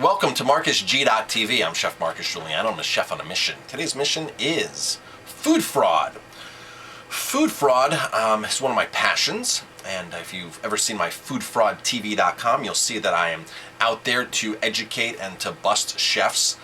Welcome to MarcusG.tv. I'm Chef Marcus Giuliano. I'm a chef on a mission. Today's mission is food fraud. Food fraud is one of my passions, and if you've ever seen my foodfraudtv.com, you'll see that I am out there to educate and to bust chefs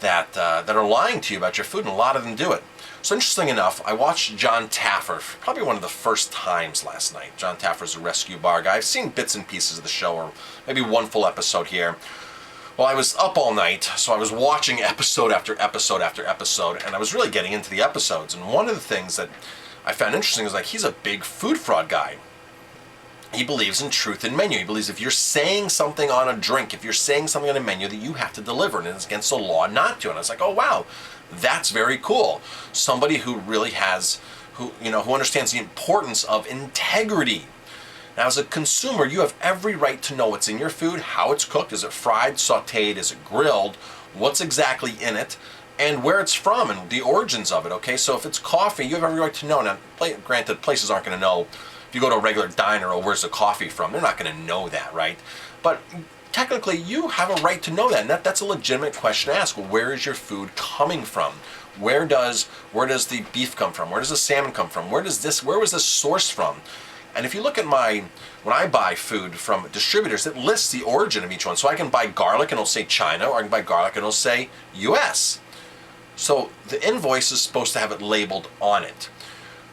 that are lying to you about your food, and a lot of them do it. So interesting enough, I watched John Taffer, probably one of the first times last night. John Taffer's a rescue bar guy. I've seen bits and pieces of the show, or maybe one full episode here. Well, I was up all night, so I was watching episode after episode after episode, and I was really getting into the episodes. And one of the things that I found interesting is like he's a big food fraud guy. He believes in truth in menu. He believes if you're saying something on a drink, if you're saying something on a menu, that you have to deliver, and it's against the law not to. And I was like, oh wow, that's very cool. Somebody who really has, who understands the importance of integrity. Now, as a consumer, you have every right to know what's in your food, how it's cooked, is it fried, sautéed, is it grilled, what's exactly in it, and where it's from, and the origins of it, okay? So if it's coffee, you have every right to know. Now, granted, places aren't going to know. If you go to a regular diner, or where's the coffee from, they're not going to know that, right? But technically, you have a right to know that, and that's a legitimate question to ask. Well, where is your food coming from? Where does the beef come from? Where does the salmon come from? Where was this sourced from? And if you look at when I buy food from distributors, it lists the origin of each one. So I can buy garlic and it'll say China, or I can buy garlic and it'll say US. So the invoice is supposed to have it labeled on it.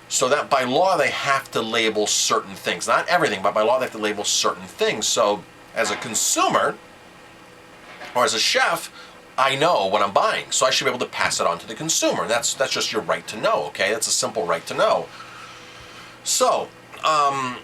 So that by law they have to label certain things. Not everything, but by law they have to label certain things. So as a consumer, or as a chef, I know what I'm buying. So I should be able to pass it on to the consumer. That's just your right to know, okay? That's a simple right to know. So, I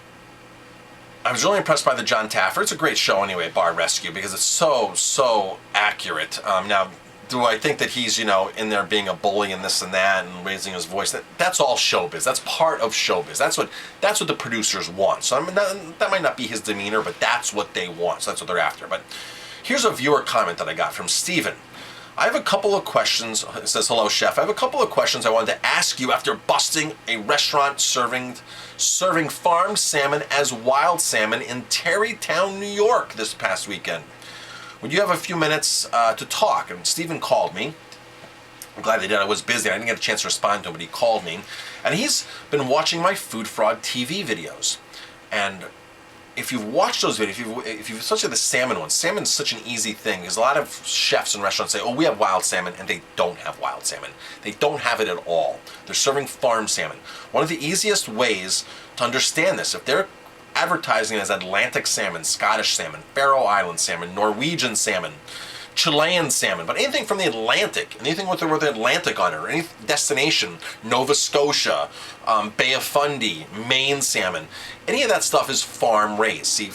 was really impressed by the John Taffer. It's a great show anyway, Bar Rescue, because it's so accurate. Now, do I think that he's, in there being a bully and this and that and raising his voice? That's all showbiz. That's part of showbiz. That's what the producers want. So that might not be his demeanor, but that's what they want. So that's what they're after. But here's a viewer comment that I got from Steven. I have a couple of questions. It says, hello, chef. I have a couple of questions I wanted to ask you after busting a restaurant serving farmed salmon as wild salmon in Tarrytown, New York this past weekend. Would you have a few minutes to talk? And Stephen called me. I'm glad they did. I was busy. I didn't get a chance to respond to him, but he called me. And he's been watching my food fraud TV videos. And if you've watched those videos, if you've especially the salmon ones, salmon's such an easy thing because a lot of chefs and restaurants say, oh, we have wild salmon, and they don't have wild salmon. They don't have it at all. They're serving farm salmon. One of the easiest ways to understand this, if they're advertising it as Atlantic salmon, Scottish salmon, Faroe Island salmon, Norwegian salmon, Chilean salmon, but anything from the Atlantic, anything with the Atlantic on it, or any destination, Nova Scotia, Bay of Fundy, Maine salmon, any of that stuff is farm raised. See,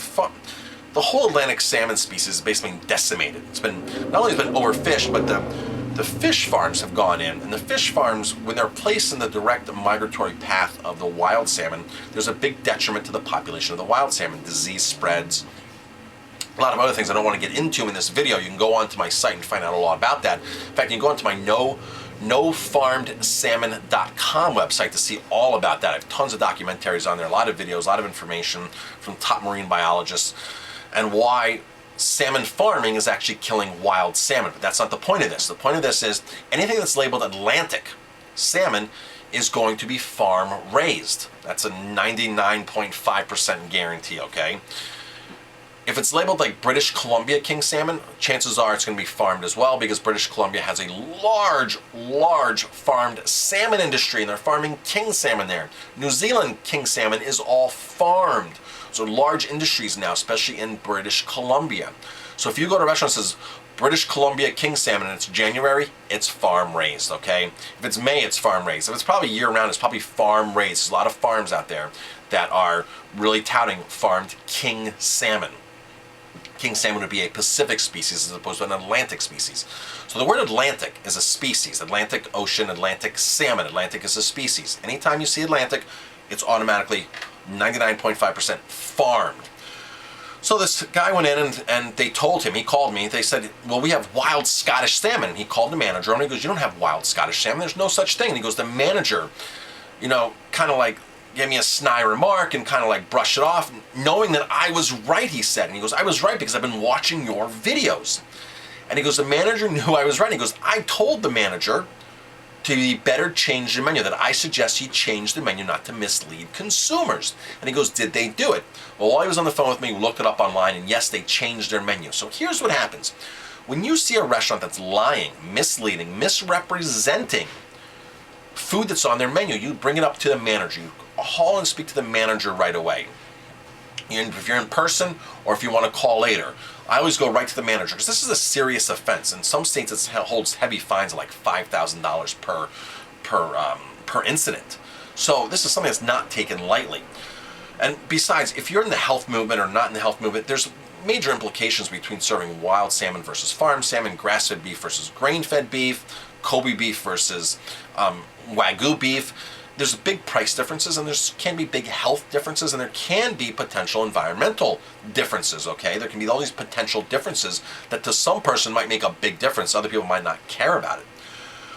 the whole Atlantic salmon species is basically decimated. It's been, not only has it been overfished, but the fish farms have gone in, and the fish farms, when they're placed in the direct migratory path of the wild salmon, there's a big detriment to the population of the wild salmon. Disease spreads. A lot of other things I don't want to get into in this video. You can go onto my site and find out a lot about that. In fact, you can go onto my nofarmedsalmon.com website to see all about that. I have tons of documentaries on there, a lot of videos, a lot of information from top marine biologists, and why salmon farming is actually killing wild salmon. But that's not the point of this. The point of this is anything that's labeled Atlantic salmon is going to be farm raised. That's a 99.5% guarantee, okay? If it's labeled like British Columbia king salmon, chances are it's going to be farmed as well, because British Columbia has a large farmed salmon industry, and they're farming king salmon there. New Zealand king salmon is all farmed. So large industries now, especially in British Columbia. So if you go to a restaurant that says British Columbia king salmon and it's January, it's farm raised, okay? If it's May, it's farm raised. If it's probably year round, it's probably farm raised. There's a lot of farms out there that are really touting farmed king salmon. King salmon would be a Pacific species as opposed to an Atlantic species. So the word Atlantic is a species. Atlantic Ocean, Atlantic salmon. Atlantic is a species. Anytime you see Atlantic, it's automatically 99.5% farmed. So this guy went in and they told him, he called me, they said, well, we have wild Scottish salmon. And he called the manager and he goes, you don't have wild Scottish salmon. There's no such thing. And he goes, the manager, kind of like gave me a snide remark and kind of like brushed it off, knowing that I was right, he said. And he goes, I was right because I've been watching your videos. And he goes, the manager knew I was right. He goes, I told the manager to be better change the menu, that I suggest he change the menu not to mislead consumers. And he goes, did they do it? Well, while he was on the phone with me, we looked it up online, and yes, they changed their menu. So here's what happens. When you see a restaurant that's lying, misleading, misrepresenting food that's on their menu, you bring it up to the manager. You call and speak to the manager right away. If you're in person or if you want to call later, I always go right to the manager, because this is a serious offense. In some states, it holds heavy fines of like $5,000 per incident. So this is something that's not taken lightly. And besides, if you're in the health movement or not in the health movement, there's major implications between serving wild salmon versus farm salmon, grass-fed beef versus grain-fed beef, Kobe beef versus Wagyu beef. There's big price differences, and there can be big health differences, and there can be potential environmental differences, okay? There can be all these potential differences that to some person might make a big difference. Other people might not care about it.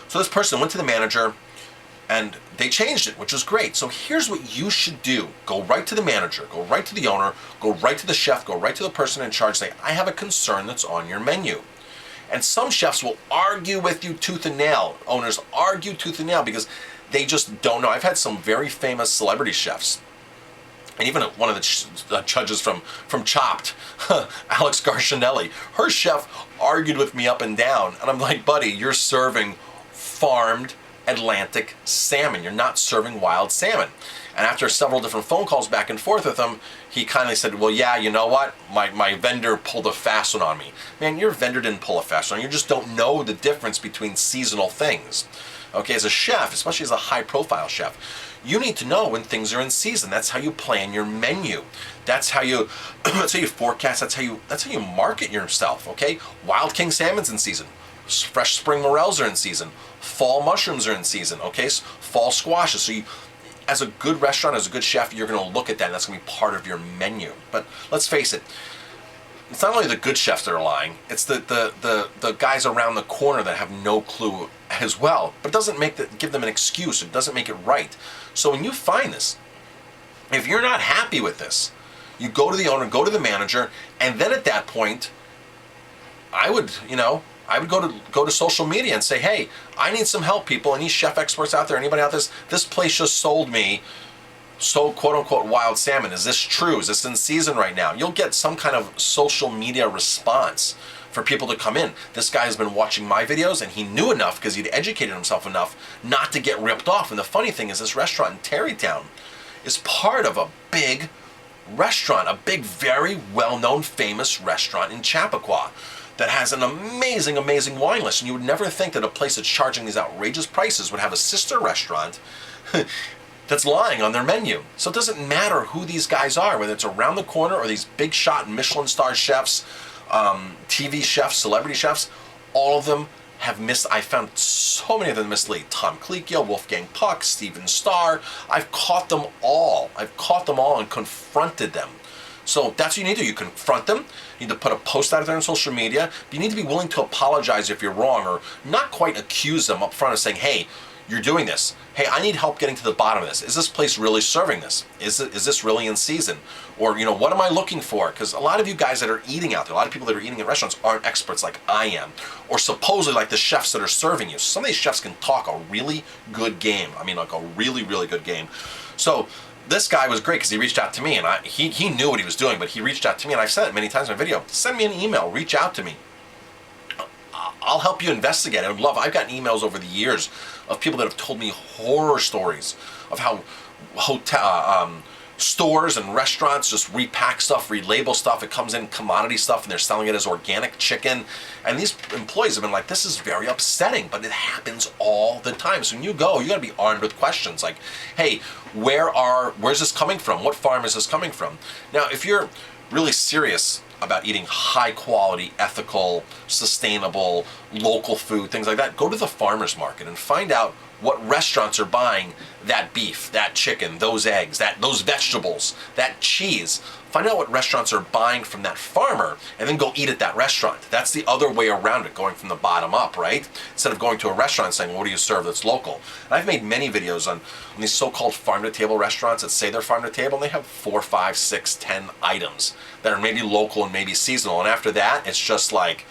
So this person went to the manager, and they changed it, which was great. So here's what you should do. Go right to the manager, go right to the owner, go right to the chef, go right to the person in charge, say, I have a concern that's on your menu. And some chefs will argue with you tooth and nail. Owners argue tooth and nail because they just don't know. I've had some very famous celebrity chefs, and even one of the judges from Chopped, Alex Garcinelli, her chef argued with me up and down, and I'm like, buddy, you're serving farmed Atlantic salmon. You're not serving wild salmon. And after several different phone calls back and forth with him, he kindly said, well, yeah, you know what? My vendor pulled a fast one on me. Man, your vendor didn't pull a fast one. You just don't know the difference between seasonal things. Okay, as a chef, especially as a high-profile chef, you need to know when things are in season. That's how you plan your menu. That's how you forecast. That's how you market yourself. Okay, wild king salmon's in season. Fresh spring morels are in season. Fall mushrooms are in season. Okay, fall squashes. So you, as a good restaurant, as a good chef, you're going to look at that, and that's going to be part of your menu. But let's face it. It's not only the good chefs that are lying, it's the guys around the corner that have no clue as well. But it doesn't give them an excuse. It doesn't make it right. So when you find this, if you're not happy with this, you go to the owner, go to the manager, and then at that point, I would go to social media and say, hey, I need some help, people. Any chef experts out there, anybody out there, this place just sold me quote-unquote wild salmon. Is this true? Is this in season right now? You'll get some kind of social media response for people to come in. This guy has been watching my videos, and he knew enough because he'd educated himself enough not to get ripped off. And the funny thing is, this restaurant in Tarrytown is part of a big restaurant, a big, very well-known, famous restaurant in Chappaqua that has an amazing, amazing wine list. And you would never think that a place that's charging these outrageous prices would have a sister restaurant that's lying on their menu. So it doesn't matter who these guys are, whether it's around the corner or these big shot Michelin star chefs, TV chefs, celebrity chefs, all of them have I found so many of them mislead. Tom Colicchio, Wolfgang Puck, Steven Starr. I've caught them all. And confronted them. So that's what you need to do. You confront them. You need to put a post out there on social media. But you need to be willing to apologize if you're wrong, or not quite accuse them up front of saying, hey, you're doing this. Hey, I need help getting to the bottom of this. Is this place really serving this? Is this really in season? Or, what am I looking for? Because a lot of you guys that are eating out there, a lot of people that are eating at restaurants aren't experts like I am, or supposedly like the chefs that are serving you. Some of these chefs can talk a really good game. I mean, like a really, really good game. So this guy was great because he reached out to me, and he knew what he was doing, but he reached out to me, and I've said it many times in my video, send me an email, reach out to me. I'll help you investigate. I've gotten emails over the years of people that have told me horror stories of how stores and restaurants just repack stuff, relabel stuff. It comes in commodity stuff, and they're selling it as organic chicken. And these employees have been like, this is very upsetting, but it happens all the time. So when you go, you got to be armed with questions like, hey, where's this coming from? What farm is this coming from? Now, if you're really serious about eating high quality, ethical, sustainable, local food, things like that, go to the farmer's market and find out what restaurants are buying that beef, that chicken, those eggs, those vegetables, that cheese. Find out what restaurants are buying from that farmer, and then go eat at that restaurant. That's the other way around it, going from the bottom up, right? Instead of going to a restaurant and saying, what do you serve that's local? And I've made many videos on these so-called farm-to-table restaurants that say they're farm-to-table, and they have 4, 5, 6, 10 items that are maybe local and maybe seasonal. And after that, it's just like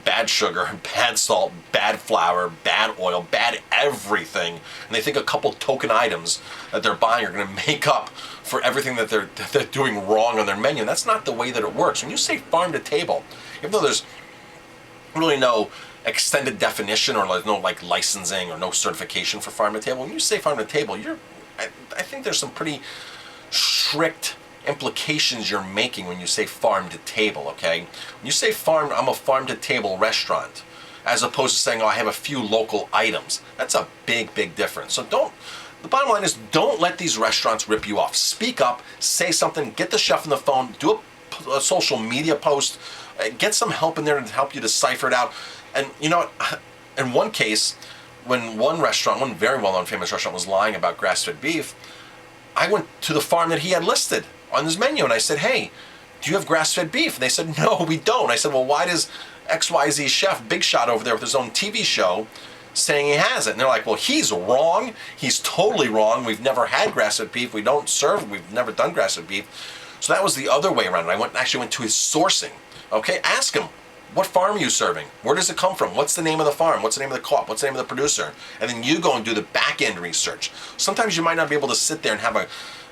bad sugar, bad salt, bad flour, bad oil, bad everything, and they think a couple token items that they're buying are going to make up for everything that they're doing wrong on their menu. And that's not the way that it works. When you say farm to table, even though there's really no extended definition or no like licensing or no certification for farm to table, when you say farm to table, I think there's some pretty strict implications you're making when you say farm to table, okay? When you say farm, I'm a farm to table restaurant, as opposed to saying, oh, I have a few local items. That's a big, big difference. So the bottom line is, don't let these restaurants rip you off. Speak up, say something, get the chef on the phone, do a social media post, get some help in there to help you decipher it out. And you know what? In one case, when one very well-known famous restaurant was lying about grass-fed beef, I went to the farm that he had listed on his menu and I said, hey, do you have grass-fed beef? And they said, no, we don't. I said, well, why does XYZ chef, big shot over there with his own TV show, saying he has it? And they're like, well, he's wrong. He's totally wrong. We've never had grass-fed beef. We've never done grass-fed beef. So that was the other way around. I actually went to his sourcing. Okay, ask him, what farm are you serving? Where does it come from? What's the name of the farm? What's the name of the co-op? What's the name of the producer? And then you go and do the back-end research. Sometimes you might not be able to sit there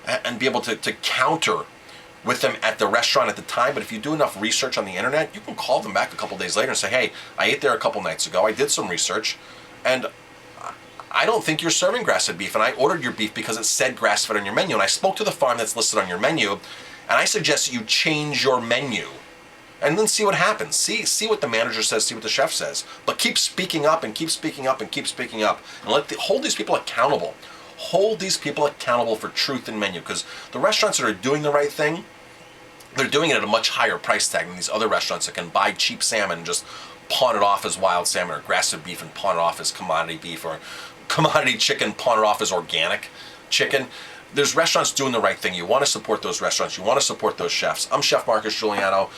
and be able to counter with them at the restaurant at the time, but if you do enough research on the internet, you can call them back a couple days later and say, hey, I ate there a couple nights ago, I did some research, and I don't think you're serving grass-fed beef, and I ordered your beef because it said grass-fed on your menu, and I spoke to the farm that's listed on your menu, and I suggest that you change your menu. And then see what happens. See what the manager says, see what the chef says. But keep speaking up and keep speaking up and keep speaking up. And hold these people accountable. Hold these people accountable for truth in menu, because the restaurants that are doing the right thing, they're doing it at a much higher price tag than these other restaurants that can buy cheap salmon and just pawn it off as wild salmon, or grass-fed beef and pawn it off as commodity beef, or commodity chicken, pawn it off as organic chicken. There's restaurants doing the right thing. You want to support those restaurants. You want to support those chefs. I'm Chef Marcus Giuliano.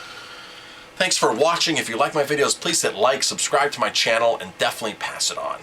Thanks for watching. If you like my videos, please hit like, subscribe to my channel, and definitely pass it on.